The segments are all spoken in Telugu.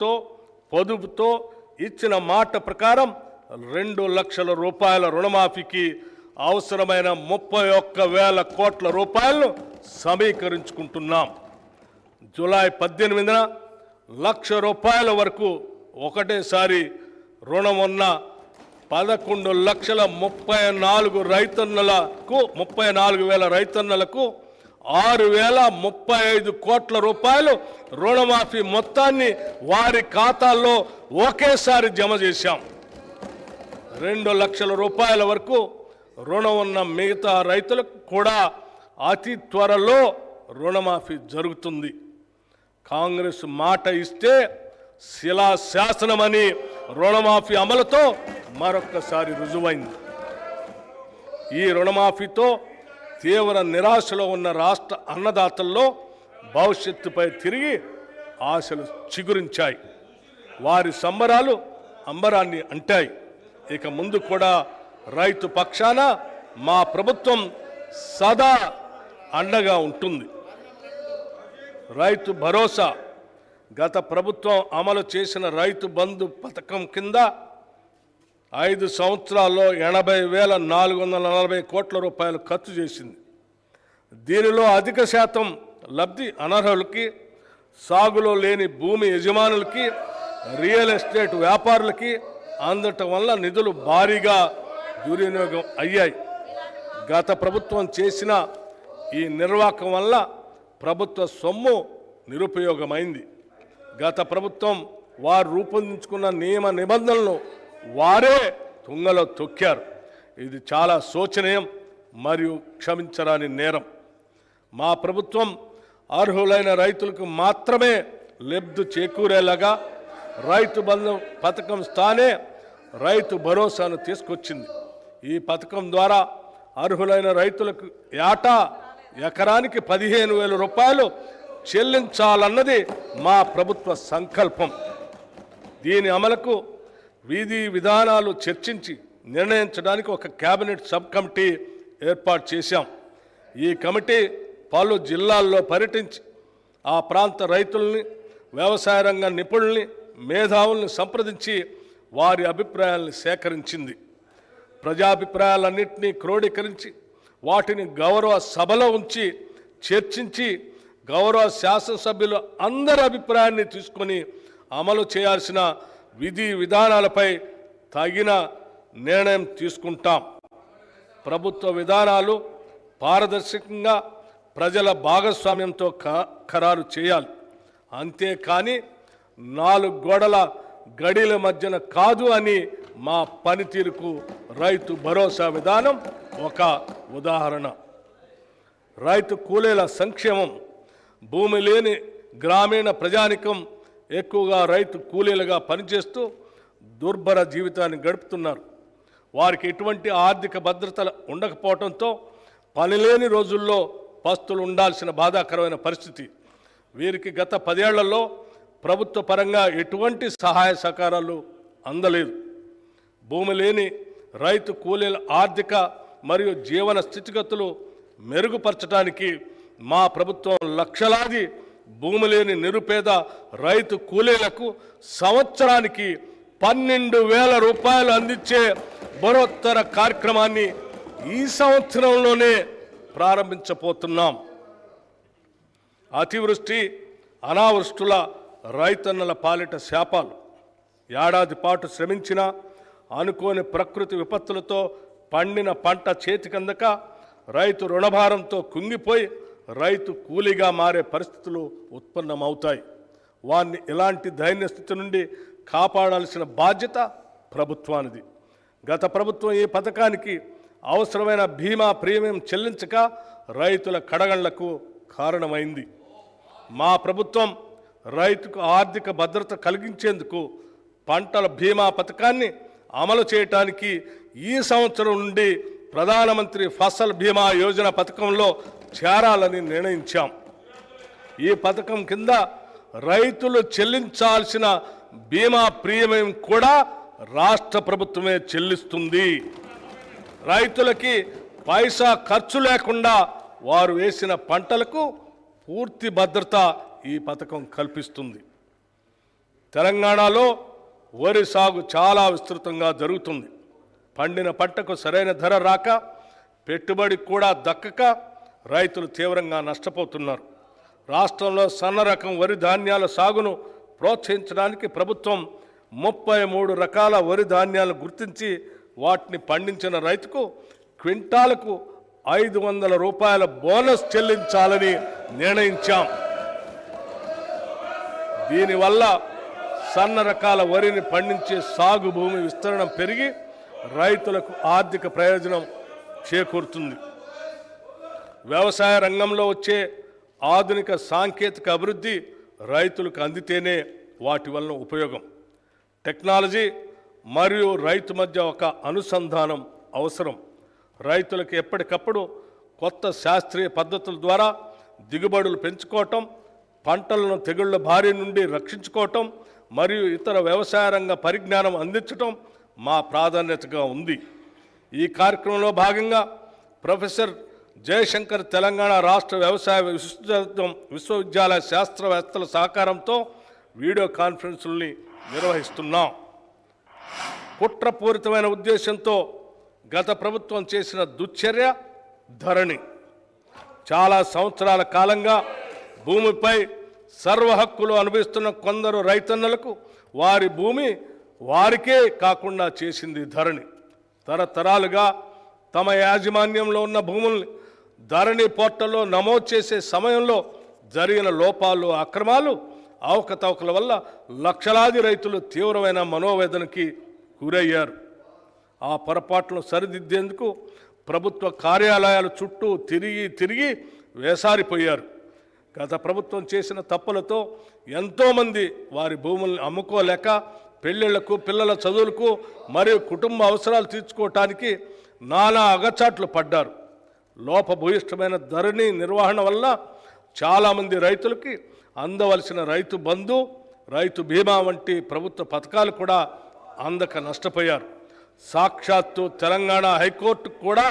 తో పొదుపుతో ఇచ్చిన మాట ప్రకారం 2 లక్షల రూపాయల రుణమాఫీకి అవసరమైన 31,000 కోట్ల రూపాయలను సమీకరించుకుంటున్నాం. జూలై 18న 1,00,000 రూపాయల వరకు ఒకటేసారి రుణం ఉన్న 11,34,000 రైతన్నలకు 6,035 కోట్ల రూపాయలు రుణమాఫీ మొత్తాన్ని వారి ఖాతాల్లో ఒకేసారి జమ చేశాం. 2 లక్షల రూపాయల వరకు రుణం ఉన్న మిగతా రైతులకు కూడా అతి త్వరలో రుణమాఫీ జరుగుతుంది. కాంగ్రెస్ మాట ఇస్తే శిలాశాసనమని రుణమాఫీ అమలుతో మరొక్కసారి రుజువైంది. ఈ రుణమాఫీతో తీవ్ర నిరాశలో ఉన్న రాష్ట్ర అన్నదాతల్లో భవిష్యత్తుపై తిరిగి ఆశలు చిగురించాయి. వారి సంబరాలు అంబరాన్ని అంటాయి. ఇక ముందు కూడా రైతు పక్షాన మా ప్రభుత్వం సదా అండగా ఉంటుంది. రైతు భరోసా గత ప్రభుత్వం అమలు చేసిన రైతు బంధు పథకం కింద 5 సంవత్సరాల్లో 80,440 కోట్ల రూపాయలు ఖర్చు చేసింది. దీనిలో అధిక శాతం లబ్ధి అనర్హులకి, సాగులో లేని భూమి యజమానులకి, రియల్ ఎస్టేట్ వ్యాపారులకి అందటం వల్ల నిధులు భారీగా దుర్వినియోగం అయ్యాయి. గత ప్రభుత్వం చేసిన ఈ నిర్వాహకం వల్ల ప్రభుత్వ సొమ్ము నిరుపయోగమైంది. గత ప్రభుత్వం వారు రూపొందించుకున్న నియమ నిబంధనలను వారే తుంగలో తొక్కారు. ఇది చాలా శోచనీయం మరియు క్షమించరాని నేరం. మా ప్రభుత్వం అర్హులైన రైతులకు మాత్రమే లబ్ధి చేకూరేలాగా రైతు బంధు పథకం స్థానే రైతు భరోసాను తీసుకొచ్చింది. ఈ పథకం ద్వారా అర్హులైన రైతులకు ఏటా ఎకరానికి 15,000 రూపాయలు చెల్లించాలన్నది మా ప్రభుత్వ సంకల్పం. దీని అమలుకు విధి విధానాలు చర్చించి నిర్ణయించడానికి ఒక కేబినెట్ సబ్ కమిటీ ఏర్పాటు చేశాం. ఈ కమిటీ పలు జిల్లాల్లో పర్యటించి ఆ ప్రాంత రైతుల్ని, వ్యవసాయ రంగ నిపుణుల్ని, మేధావుల్ని సంప్రదించి వారి అభిప్రాయాలను సేకరించింది. ప్రజాభిప్రాయాలన్నింటినీ క్రోడీకరించి వాటిని గౌరవ సభలో ఉంచి చర్చించి గౌరవ శాసనసభ్యులు అందరి అభిప్రాయాన్ని తీసుకొని అమలు చేయాల్సిన విధి విధానాలపై తగిన నిర్ణయం తీసుకుంటాం. ప్రభుత్వ విధానాలు పారదర్శకంగా ప్రజల భాగస్వామ్యంతో ఖరారు చేయాలి. అంతేకాని 4 గోడల గడిల మధ్యన కాదు అని మా పనితీరుకు రైతు భరోసా విధానం ఒక ఉదాహరణ. రైతు కూలీల సంక్షేమం. భూమి లేని గ్రామీణ ప్రజానికం ఎక్కువగా రైతు కూలీలుగా పనిచేస్తూ దుర్భర జీవితాన్ని గడుపుతున్నారు. వారికి ఎటువంటి ఆర్థిక భద్రత ఉండకపోవడంతో పనిలేని రోజుల్లో పస్తులు ఉండాల్సిన బాధాకరమైన పరిస్థితి. వీరికి గత 10 ఏళ్లలో ప్రభుత్వ పరంగా ఎటువంటి సహాయ సహకారాలు అందలేదు. భూమి లేని రైతు కూలీల ఆర్థిక మరియు జీవన స్థితిగతులు మెరుగుపరచడానికి మా ప్రభుత్వం లక్షలాది భూమి లేని నిరుపేద రైతు కూలీలకు సంవత్సరానికి 12,000 రూపాయలు అందించే బరోత్తర కార్యక్రమాన్ని ఈ సంవత్సరంలోనే ప్రారంభించబోతున్నాం. అతివృష్టి, అనావృష్టుల రైతన్నల పాలిట శాపాలు. ఏడాది పాటు శ్రమించిన అనుకోని ప్రకృతి విపత్తులతో పండిన పంట చేతికందక రైతు రుణభారంతో కుంగిపోయి రైతు కూలీగా మారే పరిస్థితులు ఉత్పన్నమవుతాయి. వారిని ఇలాంటి దైన్య స్థితి నుండి కాపాడాల్సిన బాధ్యత ప్రభుత్వానిది. గత ప్రభుత్వం ఈ పథకానికి అవసరమైన బీమా ప్రీమియం చెల్లించక రైతుల కడగళ్లకు కారణమైంది. మా ప్రభుత్వం రైతుకు ఆర్థిక భద్రత కలిగించేందుకు పంటల బీమా పథకాన్ని అమలు చేయడానికి ఈ సంవత్సరం నుండి ప్రధానమంత్రి ఫసల్ బీమా యోజన పథకంలో చేరాలని నిర్ణయించాం. ఈ పథకం కింద రైతులు చెల్లించాల్సిన బీమా ప్రీమియం కూడా రాష్ట్ర ప్రభుత్వమే చెల్లిస్తుంది. రైతులకి పైసా ఖర్చు లేకుండా వారు వేసిన పంటలకు పూర్తి భద్రత ఈ పథకం కల్పిస్తుంది. తెలంగాణలో వరి సాగు చాలా విస్తృతంగా జరుగుతుంది. పండిన పంటకు సరైన ధర రాక, పెట్టుబడి కూడా దక్కక రైతులు తీవ్రంగా నష్టపోతున్నారు. రాష్ట్రంలో సన్న రకం వరి ధాన్యాల సాగును ప్రోత్సహించడానికి ప్రభుత్వం 33 రకాల వరి ధాన్యాలను గుర్తించి వాటిని పండించిన రైతుకు క్వింటాలకు 500 రూపాయల బోనస్ చెల్లించాలని నిర్ణయించాం. దీనివల్ల సన్న రకాల వరిని పండించే సాగు భూమి విస్తరణ పెరిగి రైతులకు ఆర్థిక ప్రయోజనం చేకూరుతుంది. వ్యవసాయ రంగంలో వచ్చే ఆధునిక సాంకేతిక అభివృద్ధి రైతులకు అందితేనే వాటి వలన ఉపయోగం. టెక్నాలజీ మరియు రైతు మధ్య ఒక అనుసంధానం అవసరం. రైతులకు ఎప్పటికప్పుడు కొత్త శాస్త్రీయ పద్ధతుల ద్వారా దిగుబడులు పెంచుకోవటం, పంటలను తెగుళ్ల బారి నుండి రక్షించుకోవటం మరియు ఇతర వ్యవసాయ రంగ పరిజ్ఞానం అందించటం మా ప్రాధాన్యతగా ఉంది. ఈ కార్యక్రమంలో భాగంగా ప్రొఫెసర్ జయశంకర్ తెలంగాణ రాష్ట్ర వ్యవసాయ విశ్వవిద్యాలయ శాస్త్రవేత్తల సహకారంతో వీడియో కాన్ఫరెన్సుల్ని నిర్వహిస్తున్నాం. కుట్రపూరితమైన ఉద్దేశంతో గత ప్రభుత్వం చేసిన దుశ్చర్య ధరణి. చాలా సంవత్సరాల కాలంగా భూమిపై సర్వ హక్కులు అనుభవిస్తున్న కొందరు రైతన్నలకు వారి భూమి వారికే కాకుండా చేసింది ధరణి. తరతరాలుగా తమ యాజమాన్యంలో ఉన్న భూముల్ని ధరణి పోర్టల్లో నమోదు చేసే సమయంలో జరిగిన లోపాలు, అక్రమాలు, అవకతవకల వల్ల లక్షలాది రైతులు తీవ్రమైన మనోవేదనకి గురయ్యారు. ఆ పొరపాట్లను సరిదిద్దేందుకు ప్రభుత్వ కార్యాలయాల చుట్టూ తిరిగి వేసారిపోయారు. గత ప్రభుత్వం చేసిన తప్పులతో ఎంతోమంది వారి భూముల్ని అమ్ముకోలేక పెళ్ళిళ్లకు, పిల్లల చదువులకు మరియు కుటుంబ అవసరాలు తీర్చుకోవటానికి నానా అగచాట్లు పడ్డారు. లోపభూయిష్టమైన ధరణి నిర్వహణ వల్ల చాలామంది రైతులకి అందవలసిన రైతు బంధు, రైతు బీమా వంటి ప్రభుత్వ పథకాలు కూడా అందక నష్టపోయారు. సాక్షాత్తు తెలంగాణ హైకోర్టు కూడా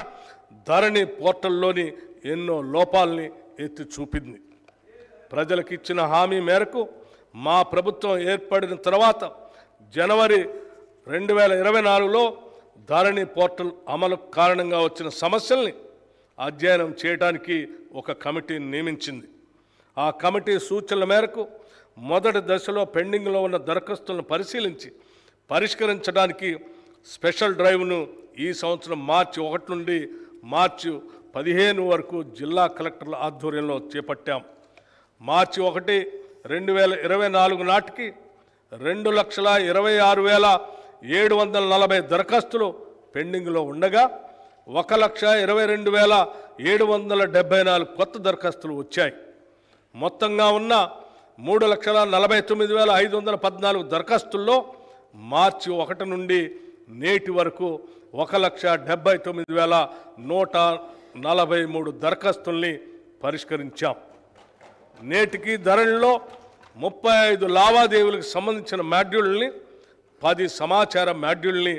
ధరణి పోర్టల్లోని ఎన్నో లోపాలని ఎత్తి చూపింది. ప్రజలకు ఇచ్చిన హామీ మేరకు మా ప్రభుత్వం ఏర్పడిన తర్వాత జనవరి 2024లో ధరణి పోర్టల్ అమలు కారణంగా వచ్చిన సమస్యల్ని అధ్యయనం చేయడానికి ఒక కమిటీని నియమించింది. ఆ కమిటీ సూచనల మేరకు మొదటి దశలో పెండింగ్లో ఉన్న దరఖాస్తులను పరిశీలించి పరిష్కరించడానికి స్పెషల్ డ్రైవ్ను ఈ సంవత్సరం మార్చి 1 నుండి మార్చి 15 వరకు జిల్లా కలెక్టర్ల ఆధ్వర్యంలో చేపట్టాం. మార్చి 1, 2024 నాటికి 2,26,740 దరఖాస్తులు పెండింగ్లో ఉండగా 1,22,774 కొత్త దరఖాస్తులు వచ్చాయి. మొత్తంగా ఉన్న 3,49,514 దరఖాస్తుల్లో మార్చి 1 నుండి నేటి వరకు 1,79,143 దరఖాస్తుల్ని పరిష్కరించాం. నేటికి ధరణిలో 35 లావాదేవీలకు సంబంధించిన మాడ్యూల్ని, 10 సమాచార మాడ్యూల్ని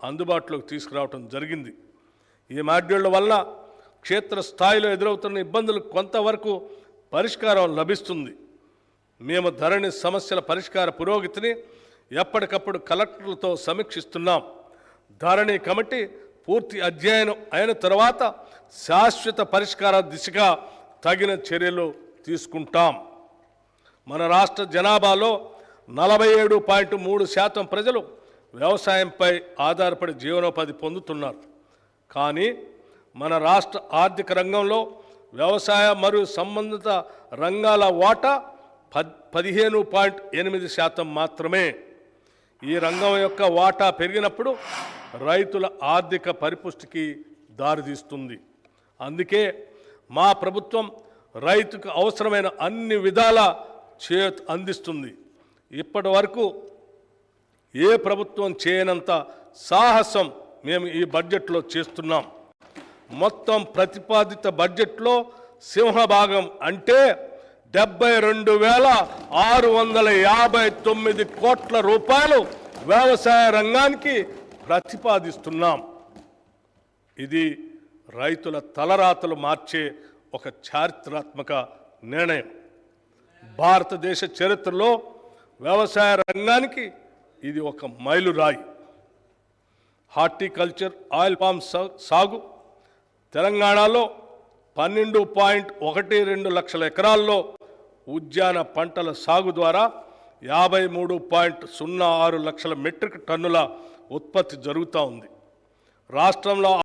అందుబాటులోకి తీసుకురావడం జరిగింది. ఈ మాడ్యూళ్ల వల్ల క్షేత్రస్థాయిలో ఎదురవుతున్న ఇబ్బందులకు కొంతవరకు పరిష్కారం లభిస్తుంది. మేము ధరణి సమస్యల పరిష్కార పురోగతిని ఎప్పటికప్పుడు కలెక్టర్లతో సమీక్షిస్తున్నాం. ధరణి కమిటీ పూర్తి అధ్యయనం అయిన తర్వాత శాశ్వత పరిష్కార దిశగా తగిన చర్యలు తీసుకుంటాం. మన రాష్ట్ర జనాభాలో 47.3% ప్రజలు వ్యవసాయంపై ఆధారపడి జీవనోపాధి పొందుతున్నారు. కానీ మన రాష్ట్ర ఆర్థిక రంగంలో వ్యవసాయ మరియు సంబంధిత రంగాల వాటా 15.8% మాత్రమే. ఈ రంగం యొక్క వాటా పెరిగినప్పుడు రైతుల ఆర్థిక పరిపుష్టికి దారితీస్తుంది. అందుకే మా ప్రభుత్వం రైతుకు అవసరమైన అన్ని విధాల చేయూత అందిస్తుంది. ఇప్పటి వరకు ఏ ప్రభుత్వం చేయనంత సాహసం మేము ఈ బడ్జెట్లో చేస్తున్నాం. మొత్తం ప్రతిపాదిత బడ్జెట్లో సింహభాగం అంటే 72,659 కోట్ల రూపాయలు వ్యవసాయ రంగానికి ప్రతిపాదిస్తున్నాం. ఇది రైతుల తలరాతలు మార్చే ఒక చారిత్రాత్మక నిర్ణయం. భారతదేశ చరిత్రలో వ్యవసాయ రంగానికి ఇది ఒక మైలురాయి. హార్టికల్చర్, ఆయిల్ పామ్ సాగు తెలంగాణలో 12.12 లక్షల ఎకరాల్లో ఉద్యాన పంటల సాగు ద్వారా 53.06 లక్షల మెట్రిక్ టన్నుల ఉత్పత్తి జరుగుతూ ఉంది. రాష్ట్రంలో